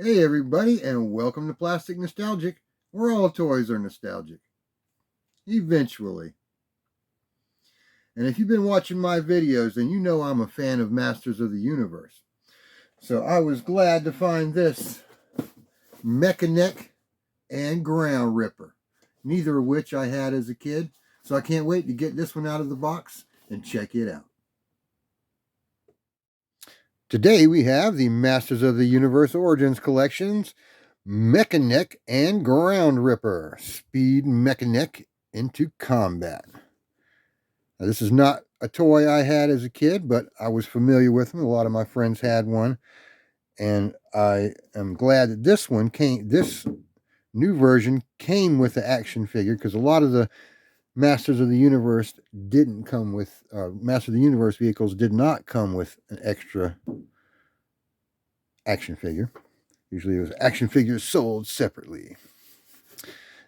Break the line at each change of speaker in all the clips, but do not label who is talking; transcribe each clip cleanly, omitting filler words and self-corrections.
Hey everybody, and welcome to Plastic Nostalgic, where all toys are nostalgic. Eventually. And if you've been watching my videos, then you know I'm a fan of Masters of the Universe. So I was glad to find this Mekaneck and Ground Ripper, neither of which I had as a kid. So I can't wait to get this one out of the box and check it out. Today we have the Masters of the Universe Origins Collections Mekaneck and Ground Ripper. Speed Mekaneck into combat. Now, this is not a toy I had as a kid, but I was familiar with them. A lot of my friends had one. And I am glad that this new version came with the action figure, because a lot of the Masters of the Universe didn't come with, Master of the Universe vehicles did not come with an extra action figure. Usually it was action figures sold separately.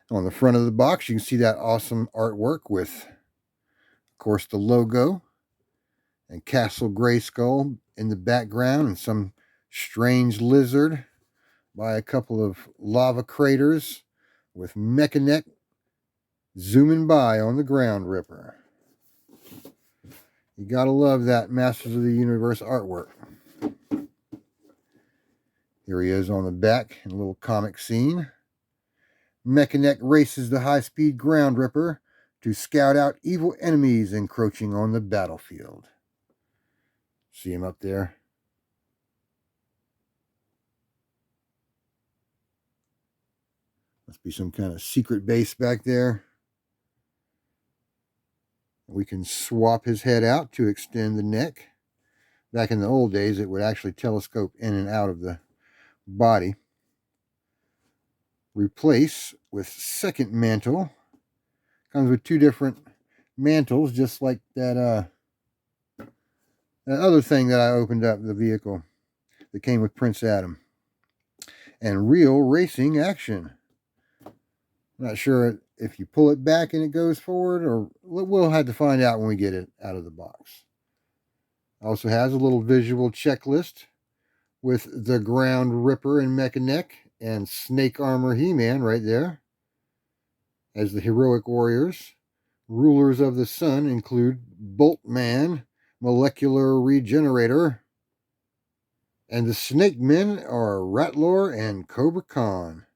On the front of the box, you can see that awesome artwork with, of course, the logo and Castle Grayskull in the background, and some strange lizard by a couple of lava craters with Mekaneck zooming by on the Ground Ripper. You gotta love that Masters of the Universe artwork. Here he is on the back in a little comic scene. Mekaneck races the high-speed Ground Ripper to scout out evil enemies encroaching on the battlefield. See him up there? Must be some kind of secret base back there. We can swap his head out to extend the neck. Back in the old days, it would actually telescope in and out of the body. Replace with second mantle. Comes with two different mantles, just like that other thing that I opened up, the vehicle that came with Prince Adam. And real racing action. Not sure if you pull it back and it goes forward, or we'll have to find out when we get it out of the box. Also has a little visual checklist with the Ground Ripper and Mekaneck and Snake Armor He-Man right there as the heroic warriors. Rulers of the Sun include Boltman, Molecular Regenerator, and the Snake Men are Ratlor and Cobra Khan,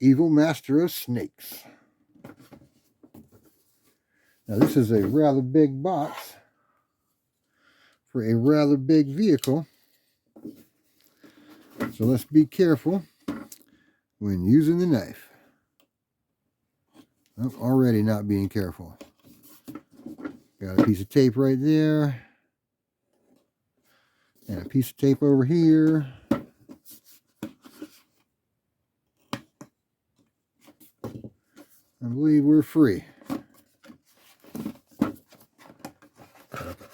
Evil Master of Snakes. Now this is a rather big box for a rather big vehicle, so let's be careful when using the knife. I'm already not being careful. Got a piece of tape right there, and a piece of tape over here. I believe we're free.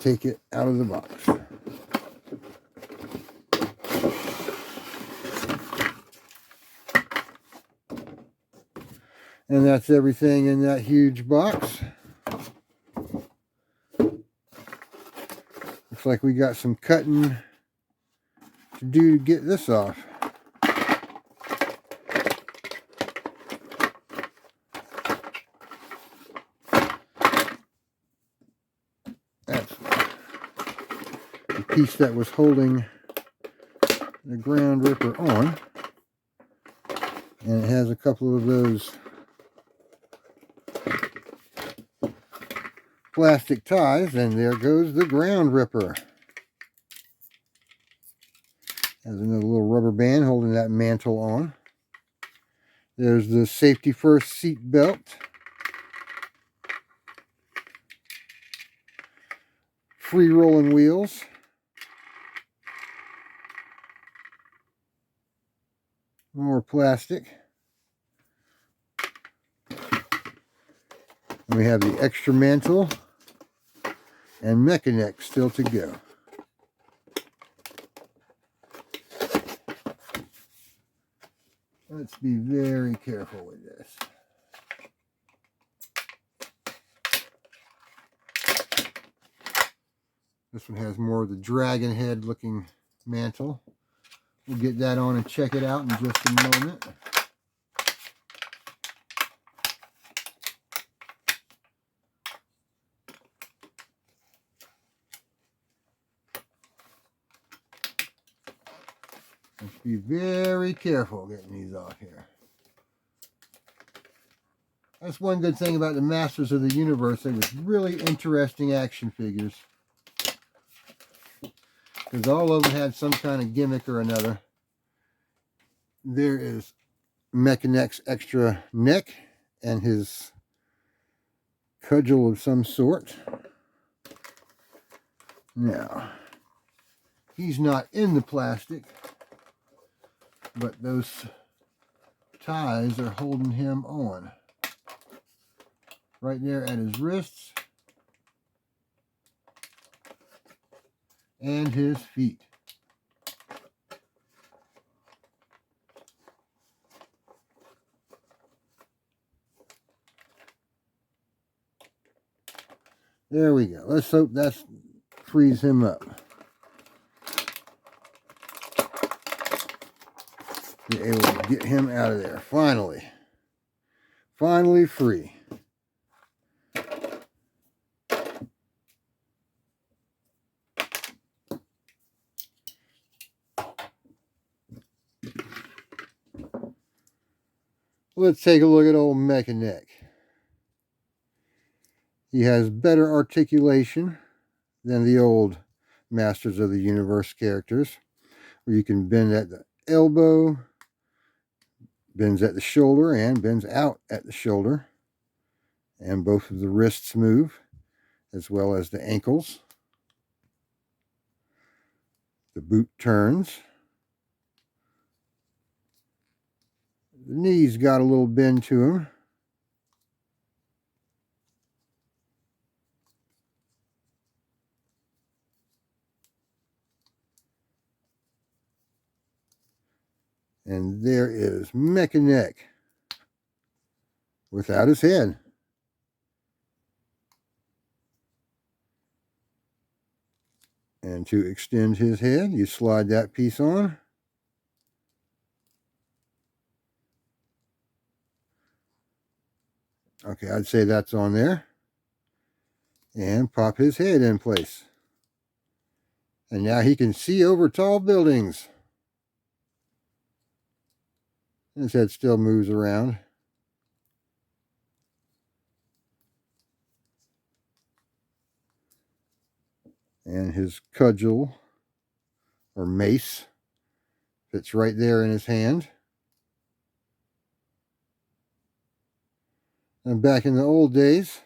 Take it out of the box. And that's everything in that huge box. Looks like we got some cutting to do to get this off. That's the piece that was holding the Ground Ripper on. And it has a couple of those plastic ties, and there goes the Ground Ripper. Has another little rubber band holding that mantle on. There's the safety first seat belt. Free rolling wheels. More plastic. And we have the extra mantle and Mekaneck still to go. Let's be very careful with this. This one has more of the dragon head looking mantle We'll get that on and check it out in just a moment. Let's be very careful getting these off here. That's one good thing about the Masters of the Universe. They were really interesting action figures, because all of them had some kind of gimmick or another. There is Mekaneck's extra neck and his cudgel of some sort. Now, he's not in the plastic, but those ties are holding him on. Right there at his wrists and his feet. There we go. Let's hope that frees him up. Be able to get him out of there. Finally. Finally free. Let's take a look at old Mekaneck. He has better articulation than the old Masters of the Universe characters, where you can bend at the elbow, bends at the shoulder, and bends out at the shoulder. And both of the wrists move, as well as the ankles. The boot turns. The knees got a little bend to him. And there is Mekaneck without his head. And to extend his head, you slide that piece on. Okay, I'd say that's on there. And pop his head in place. And now he can see over tall buildings. His head still moves around. And his cudgel, or mace, fits right there in his hand. And back in the old days,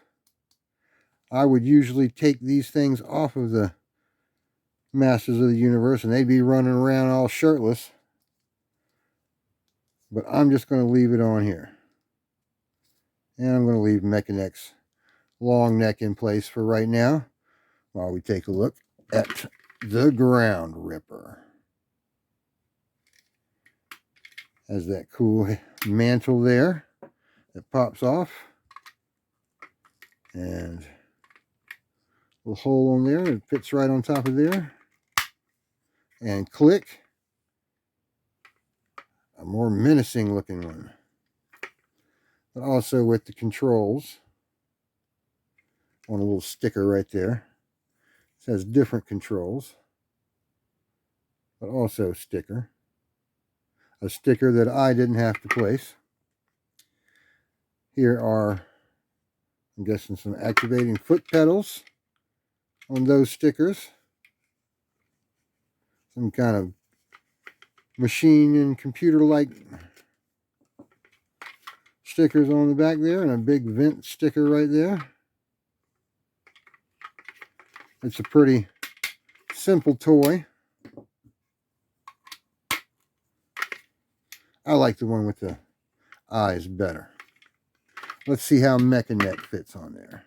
I would usually take these things off of the Masters of the Universe and they'd be running around all shirtless. But I'm just going to leave it on here. And I'm going to leave Mekaneck's long neck in place for right now, while we take a look at the Ground Ripper. Has that cool mantle there that pops off. And a little hole on there that fits right on top of there. And click. A more menacing looking one. But also with the controls on a little sticker right there. It says different controls. But also sticker. A sticker that I didn't have to place. Here are, I'm guessing, some activating foot pedals on those stickers. Some kind of machine and computer-like stickers on the back there, and a big vent sticker right there. It's a pretty simple toy. I like the one with the eyes better. Let's see how Mekaneck fits on there.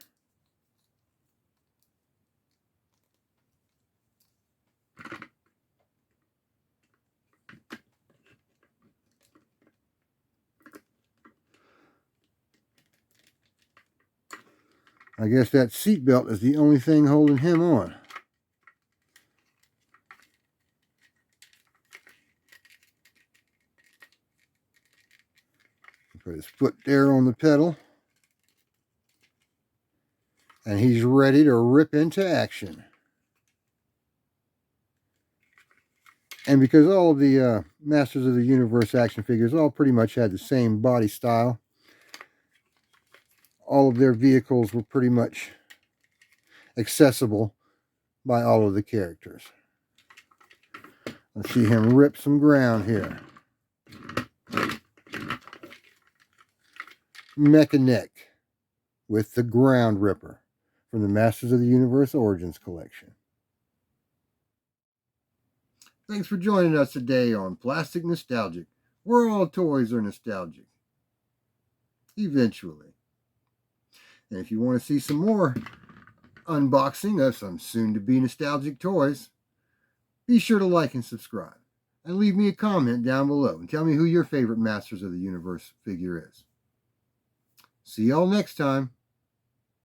I guess that seatbelt is the only thing holding him on. Put his foot there on the pedal. And he's ready to rip into action. And because all of the Masters of the Universe action figures all pretty much had the same body style, all of their vehicles were pretty much accessible by all of the characters. Let's see him rip some ground here. Mekaneck with the Ground Ripper from the Masters of the Universe Origins Collection. Thanks for joining us today on Plastic Nostalgic, where all toys are nostalgic. Eventually. And if you want to see some more unboxing of some soon-to-be nostalgic toys, be sure to like and subscribe. And leave me a comment down below and tell me who your favorite Masters of the Universe figure is. See y'all next time.